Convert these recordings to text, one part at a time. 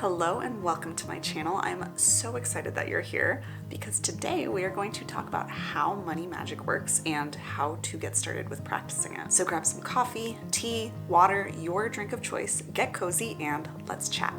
Hello and welcome to my channel. I'm so excited that you're here because today we are going to talk about how money magic works and how to get started with practicing it. So grab some coffee, tea, water, your drink of choice, get cozy, and let's chat.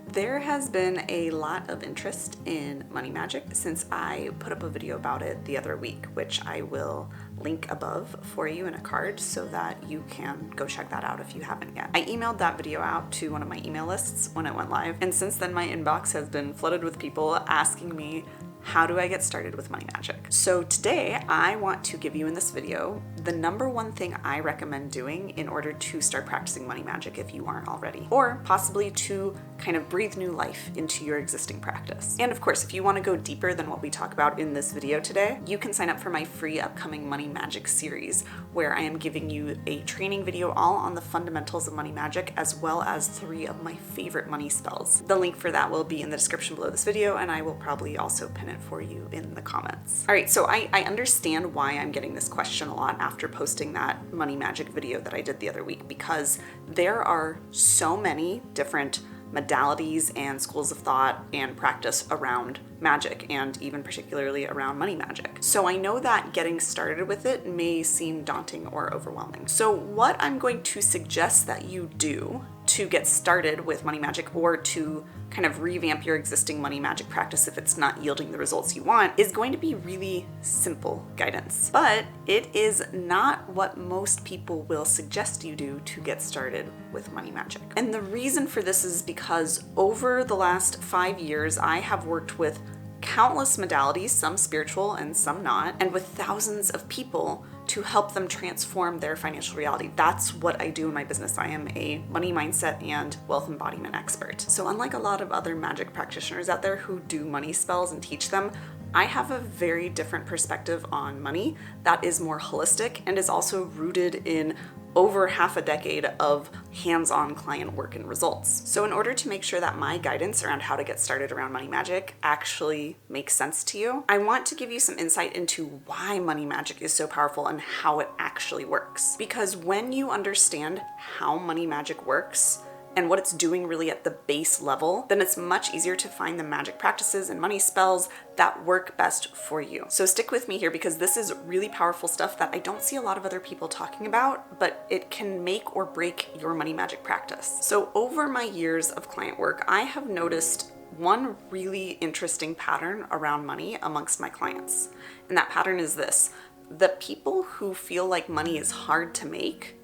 There has been a lot of interest in money magic since I put up a video about it the other week, which I will link above for you in a card so that you can go check that out if you haven't yet. I emailed that video out to one of my email lists when it went live, and since then my inbox has been flooded with people asking me, how do I get started with money magic? So today I want to give you in this video the number one thing I recommend doing in order to start practicing money magic if you aren't already, or possibly to kind of breathe new life into your existing practice. And of course, if you want to go deeper than what we talk about in this video today, you can sign up for my free upcoming money magic series, where I am giving you a training video all on the fundamentals of money magic, as well as 3 of my favorite money spells. The link for that will be in the description below this video, and I will probably also pin it for you in the comments. All right, so I understand why I'm getting this question a lot after posting that money magic video that I did the other week, because there are so many different modalities and schools of thought and practice around magic, and even particularly around money magic. So I know that getting started with it may seem daunting or overwhelming. So what I'm going to suggest that you do to get started with money magic, or to kind of revamp your existing money magic practice if it's not yielding the results you want, is going to be really simple guidance. But it is not what most people will suggest you do to get started with money magic. And the reason for this is because over the last 5 years, I have worked with countless modalities, some spiritual and some not, and with thousands of people to help them transform their financial reality. That's what I do in my business. I am a money mindset and wealth embodiment expert. So unlike a lot of other magic practitioners out there who do money spells and teach them, I have a very different perspective on money that is more holistic and is also rooted in over half a decade of hands-on client work and results. So in order to make sure that my guidance around how to get started around money magic actually makes sense to you, I want to give you some insight into why money magic is so powerful and how it actually works. Because when you understand how money magic works and what it's doing really at the base level, then it's much easier to find the magic practices and money spells that work best for you. So stick with me here, because this is really powerful stuff that I don't see a lot of other people talking about, but it can make or break your money magic practice. So over my years of client work, I have noticed one really interesting pattern around money amongst my clients. And that pattern is this: the people who feel like money is hard to make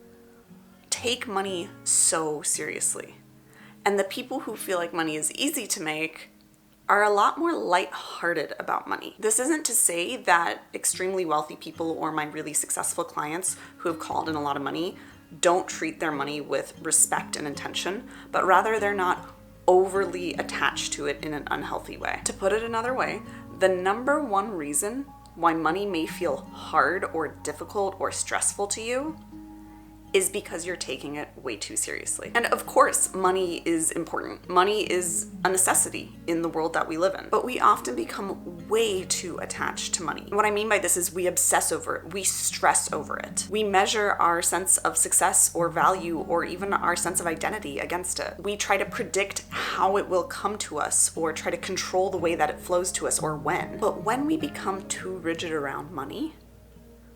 take money so seriously. And the people who feel like money is easy to make are a lot more lighthearted about money. This isn't to say that extremely wealthy people or my really successful clients who have called in a lot of money don't treat their money with respect and intention, but rather they're not overly attached to it in an unhealthy way. To put it another way, the number one reason why money may feel hard or difficult or stressful to you is because you're taking it way too seriously. And of course, money is important. Money is a necessity in the world that we live in, but we often become way too attached to money. What I mean by this is we obsess over it, we stress over it. We measure our sense of success or value or even our sense of identity against it. We try to predict how it will come to us, or try to control the way that it flows to us or when. But when we become too rigid around money,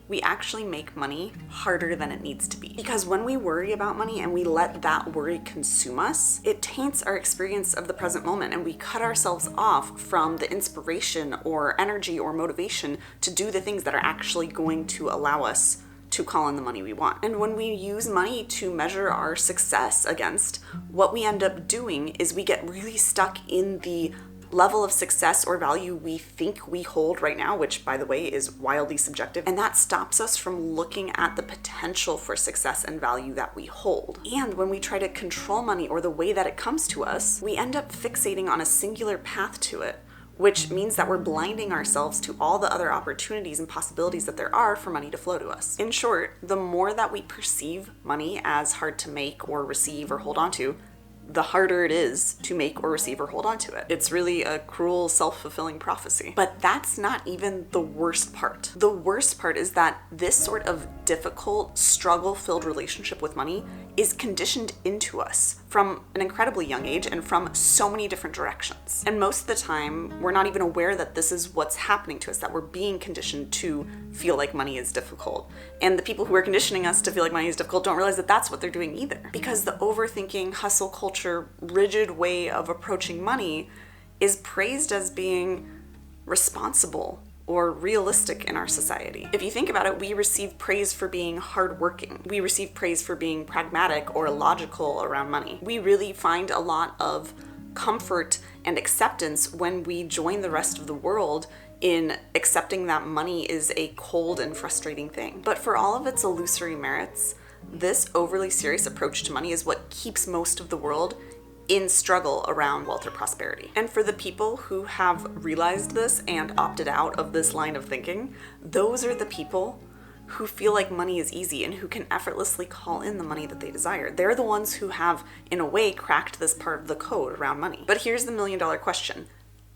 we actually make money harder than it needs to be. Because when we worry about money and we let that worry consume us, it taints our experience of the present moment, and we cut ourselves off from the inspiration or energy or motivation to do the things that are actually going to allow us to call in the money we want. And when we use money to measure our success against, what we end up doing is we get really stuck in the level of success or value we think we hold right now, which by the way is wildly subjective, and that stops us from looking at the potential for success and value that we hold. And when we try to control money or the way that it comes to us, we end up fixating on a singular path to it, which means that we're blinding ourselves to all the other opportunities and possibilities that there are for money to flow to us. In short, the more that we perceive money as hard to make or receive or hold on to, the harder it is to make or receive or hold on to it. It's really a cruel, self-fulfilling prophecy. But that's not even the worst part. The worst part is that this sort of difficult, struggle-filled relationship with money is conditioned into us from an incredibly young age and from so many different directions. And most of the time, we're not even aware that this is what's happening to us, that we're being conditioned to feel like money is difficult. And the people who are conditioning us to feel like money is difficult don't realize that that's what they're doing either. Because the overthinking, hustle culture, rigid way of approaching money is praised as being responsible or realistic in our society. If you think about it, we receive praise for being hardworking. We receive praise for being pragmatic or logical around money. We really find a lot of comfort and acceptance when we join the rest of the world in accepting that money is a cold and frustrating thing. But for all of its illusory merits, this overly serious approach to money is what keeps most of the world in struggle around wealth or prosperity. And for the people who have realized this and opted out of this line of thinking, those are the people who feel like money is easy and who can effortlessly call in the money that they desire. They're the ones who have, in a way, cracked this part of the code around money. But here's the million-dollar question.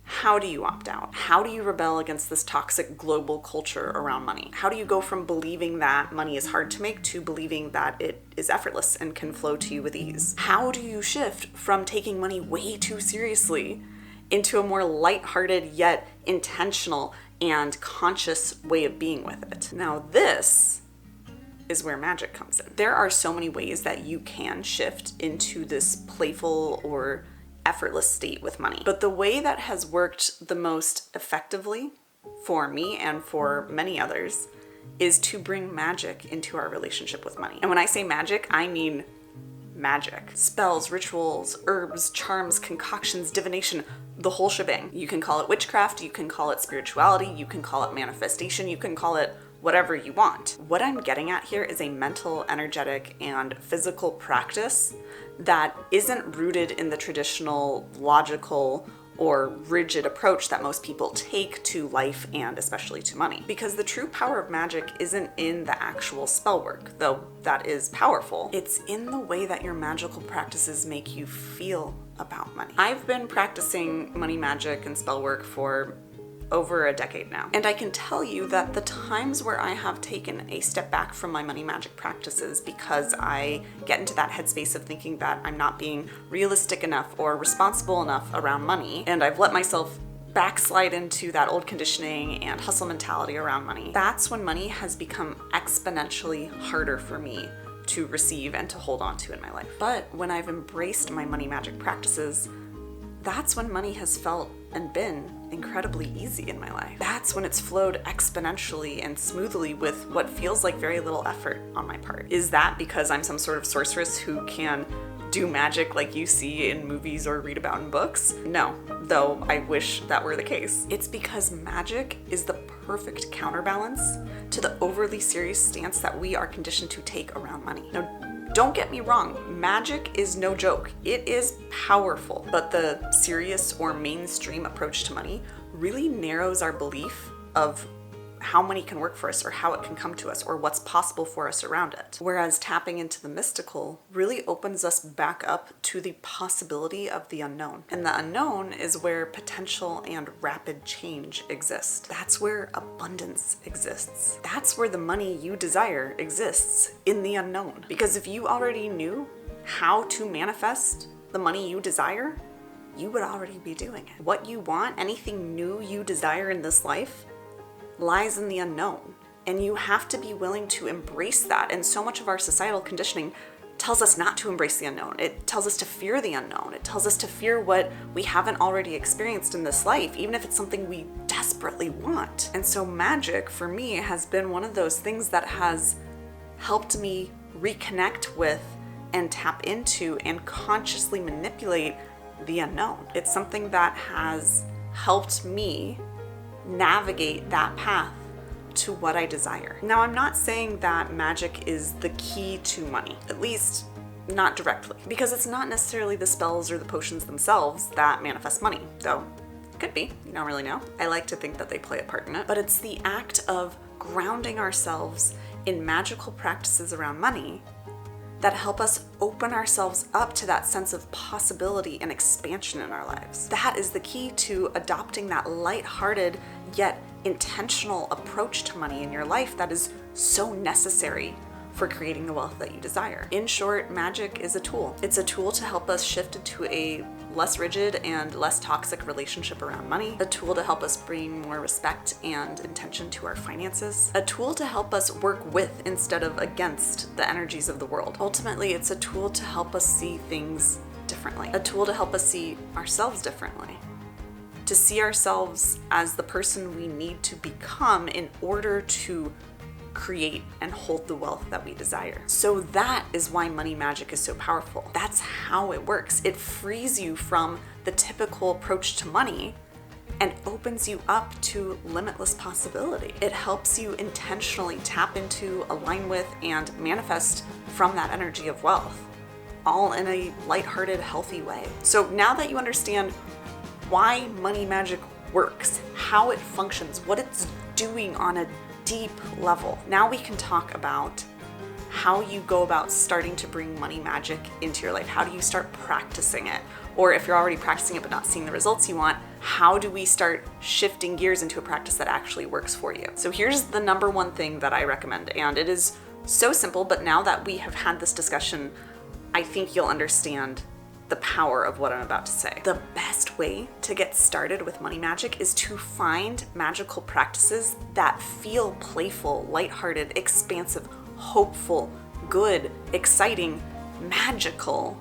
How do you opt out? How do you rebel against this toxic global culture around money? How do you go from believing that money is hard to make to believing that it is effortless and can flow to you with ease? How do you shift from taking money way too seriously into a more lighthearted yet intentional and conscious way of being with it? Now, this is where magic comes in. There are so many ways that you can shift into this playful or effortless state with money. But the way that has worked the most effectively for me and for many others is to bring magic into our relationship with money. And when I say magic, I mean magic. Spells, rituals, herbs, charms, concoctions, divination, the whole shebang. You can call it witchcraft, you can call it spirituality, you can call it manifestation, you can call it whatever you want. What I'm getting at here is a mental, energetic, and physical practice that isn't rooted in the traditional logical or rigid approach that most people take to life and especially to money. Because the true power of magic isn't in the actual spell work, though that is powerful. It's in the way that your magical practices make you feel about money. I've been practicing money magic and spell work for over a decade now. And I can tell you that the times where I have taken a step back from my money magic practices because I get into that headspace of thinking that I'm not being realistic enough or responsible enough around money, and I've let myself backslide into that old conditioning and hustle mentality around money, that's when money has become exponentially harder for me to receive and to hold on to in my life. But when I've embraced my money magic practices, that's when money has felt and been incredibly easy in my life. That's when it's flowed exponentially and smoothly with what feels like very little effort on my part. Is that because I'm some sort of sorceress who can do magic like you see in movies or read about in books? No, though I wish that were the case. It's because magic is the perfect counterbalance to the overly serious stance that we are conditioned to take around money. Now, don't get me wrong, magic is no joke. It is powerful, but the serious or mainstream approach to money really narrows our belief of how money can work for us or how it can come to us or what's possible for us around it. Whereas tapping into the mystical really opens us back up to the possibility of the unknown. And the unknown is where potential and rapid change exist. That's where abundance exists. That's where the money you desire exists, in the unknown. Because if you already knew how to manifest the money you desire, you would already be doing it. What you want, anything new you desire in this life, lies in the unknown, and you have to be willing to embrace that. And so much of our societal conditioning tells us not to embrace the unknown. It tells us to fear the unknown. It tells us to fear what we haven't already experienced in this life, even if it's something we desperately want. And so magic, for me, has been one of those things that has helped me reconnect with and tap into and consciously manipulate the unknown. It's something that has helped me navigate that path to what I desire. Now, I'm not saying that magic is the key to money, at least not directly, because it's not necessarily the spells or the potions themselves that manifest money, though it could be, you don't really know. I like to think that they play a part in it, but it's the act of grounding ourselves in magical practices around money that help us open ourselves up to that sense of possibility and expansion in our lives. That is the key to adopting that lighthearted yet intentional approach to money in your life that is so necessary for creating the wealth that you desire. In short, magic is a tool. It's a tool to help us shift into a less rigid and less toxic relationship around money, a tool to help us bring more respect and intention to our finances, a tool to help us work with instead of against the energies of the world. Ultimately, it's a tool to help us see things differently, a tool to help us see ourselves differently, to see ourselves as the person we need to become in order to create and hold the wealth that we desire. So that is why money magic is so powerful. That's how it works. It frees you from the typical approach to money and opens you up to limitless possibility. It helps you intentionally tap into, align with, and manifest from that energy of wealth, all in a lighthearted, healthy way. So now that you understand why money magic works, how it functions, what it's doing on a deep level, now we can talk about how you go about starting to bring money magic into your life. How do you start practicing it? Or if you're already practicing it but not seeing the results you want, how do we start shifting gears into a practice that actually works for you? So here's the number one thing that I recommend, and it is so simple, but now that we have had this discussion, I think you'll understand the power of what I'm about to say. The best way to get started with money magic is to find magical practices that feel playful, lighthearted, expansive, hopeful, good, exciting, magical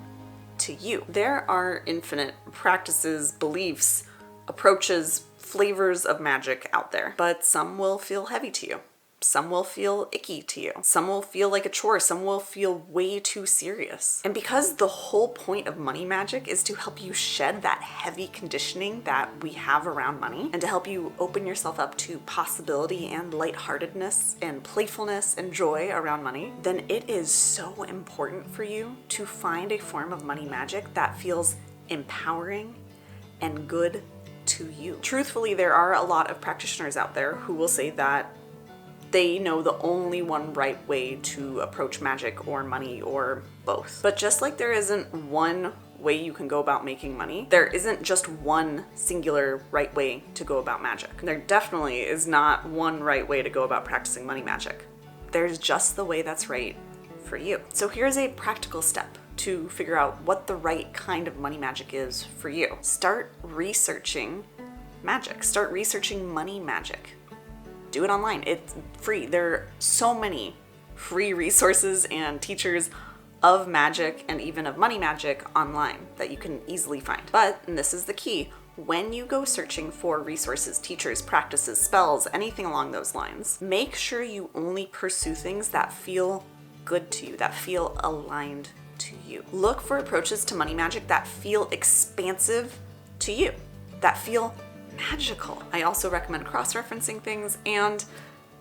to you. There are infinite practices, beliefs, approaches, flavors of magic out there, but some will feel heavy to you. Some will feel icky to you. Some will feel like a chore. Some will feel way too serious. And because the whole point of money magic is to help you shed that heavy conditioning that we have around money and to help you open yourself up to possibility and lightheartedness and playfulness and joy around money, then it is so important for you to find a form of money magic that feels empowering and good to you. Truthfully, there are a lot of practitioners out there who will say that they know the only one right way to approach magic or money or both. But just like there isn't one way you can go about making money, there isn't just one singular right way to go about magic. There definitely is not one right way to go about practicing money magic. There's just the way that's right for you. So here's a practical step to figure out what the right kind of money magic is for you. Start researching magic. Start researching money magic. Do it online. It's free. There are so many free resources and teachers of magic and even of money magic online that you can easily find. But, and this is the key, when you go searching for resources, teachers, practices, spells, anything along those lines, make sure you only pursue things that feel good to you, that feel aligned to you. Look for approaches to money magic that feel expansive to you, that feel magical. I also recommend cross-referencing things and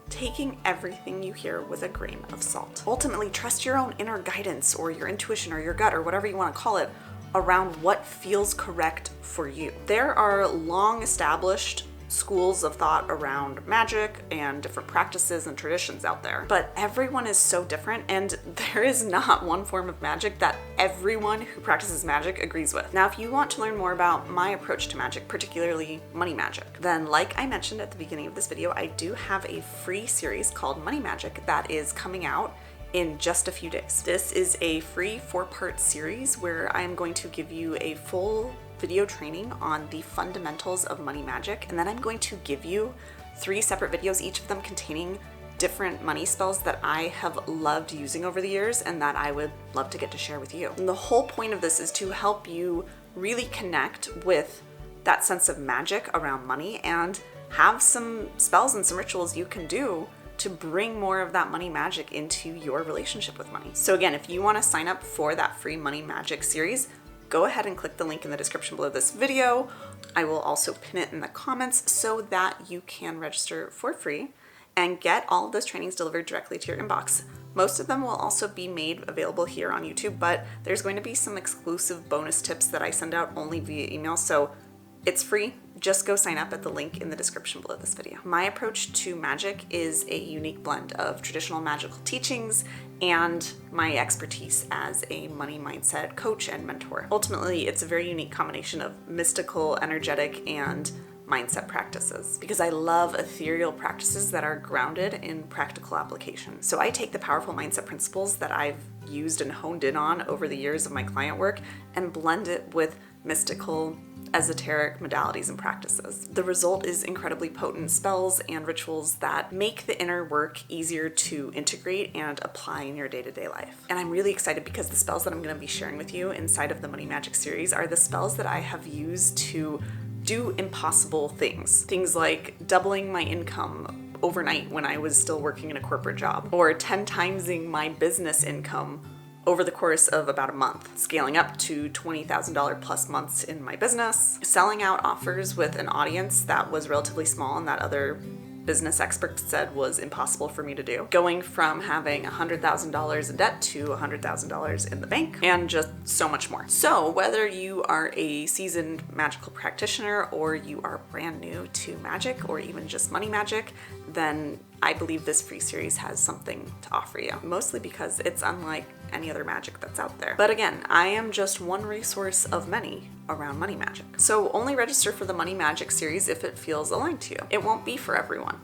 taking everything you hear with a grain of salt. Ultimately, trust your own inner guidance or your intuition or your gut or whatever you want to call it around what feels correct for you. There are long established schools of thought around magic and different practices and traditions out there, but everyone is so different, and there is not one form of magic that everyone who practices magic agrees with. Now, if you want to learn more about my approach to magic, particularly money magic, then like I mentioned at the beginning of this video, I do have a free series called Money Magic that is coming out in just a few days. This is a free 4-part series where I am going to give you a full video training on the fundamentals of money magic, and then I'm going to give you 3 separate videos, each of them containing different money spells that I have loved using over the years and that I would love to get to share with you. And the whole point of this is to help you really connect with that sense of magic around money and have some spells and some rituals you can do to bring more of that money magic into your relationship with money. So again, if you want to sign up for that free money magic series, go ahead and click the link in the description below this video. I will also pin it in the comments so that you can register for free and get all of those trainings delivered directly to your inbox. Most of them will also be made available here on YouTube, but there's going to be some exclusive bonus tips that I send out only via email, so It's free. Just go sign up at the link in the description below this video. My approach to magic is a unique blend of traditional magical teachings and my expertise as a money mindset coach and mentor. Ultimately, it's a very unique combination of mystical, energetic, and mindset practices because I love ethereal practices that are grounded in practical application. So I take the powerful mindset principles that I've used and honed in on over the years of my client work and blend it with mystical, esoteric modalities and practices. The result is incredibly potent spells and rituals that make the inner work easier to integrate and apply in your day-to-day life. And I'm really excited because the spells that I'm going to be sharing with you inside of the Money Magic series are the spells that I have used to do impossible things. Things like doubling my income overnight when I was still working in a corporate job, or 10 timesing my business income over the course of about a month, scaling up to $20,000 plus months in my business, selling out offers with an audience that was relatively small and that other business experts said was impossible for me to do, going from having $100,000 in debt to $100,000 in the bank, and just so much more. So whether you are a seasoned magical practitioner or you are brand new to magic or even just money magic, then I believe this free series has something to offer you, mostly because it's unlike any other magic that's out there. But again, I am just one resource of many around money magic. So only register for the Money Magic series if it feels aligned to you. It won't be for everyone,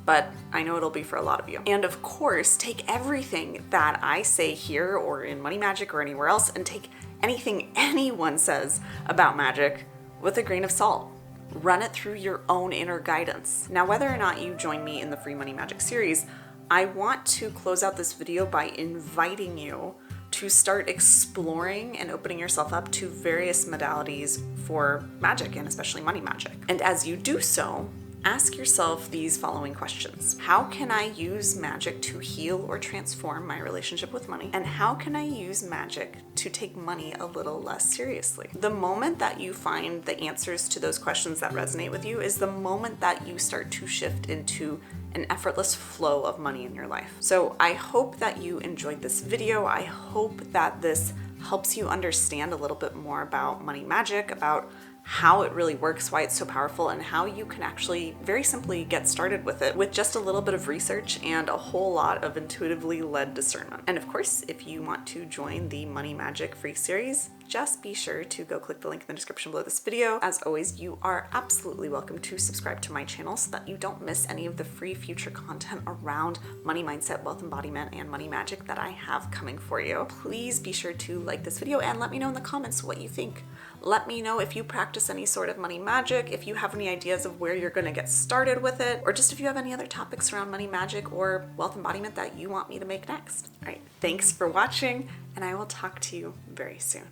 but I know it'll be for a lot of you. And of course, take everything that I say here or in Money Magic or anywhere else and take anything anyone says about magic with a grain of salt. Run it through your own inner guidance. Now, whether or not you join me in the free Money Magic series, I want to close out this video by inviting you to start exploring and opening yourself up to various modalities for magic and especially money magic. And as you do so, ask yourself these following questions. How can I use magic to heal or transform my relationship with money? And how can I use magic to take money a little less seriously? The moment that you find the answers to those questions that resonate with you is the moment that you start to shift into an effortless flow of money in your life. So I hope that you enjoyed this video. I hope that this helps you understand a little bit more about money magic, about how it really works, why it's so powerful, and how you can actually very simply get started with it with just a little bit of research and a whole lot of intuitively led discernment. And of course, if you want to join the Money Magic free series, just be sure to go click the link in the description below this video. As always, you are absolutely welcome to subscribe to my channel so that you don't miss any of the free future content around money mindset, wealth embodiment, and money magic that I have coming for you. Please be sure to like this video and let me know in the comments what you think. Let me know if you practice any sort of money magic, if you have any ideas of where you're going to get started with it, or just if you have any other topics around money magic or wealth embodiment that you want me to make next. All right, thanks for watching, and I will talk to you very soon.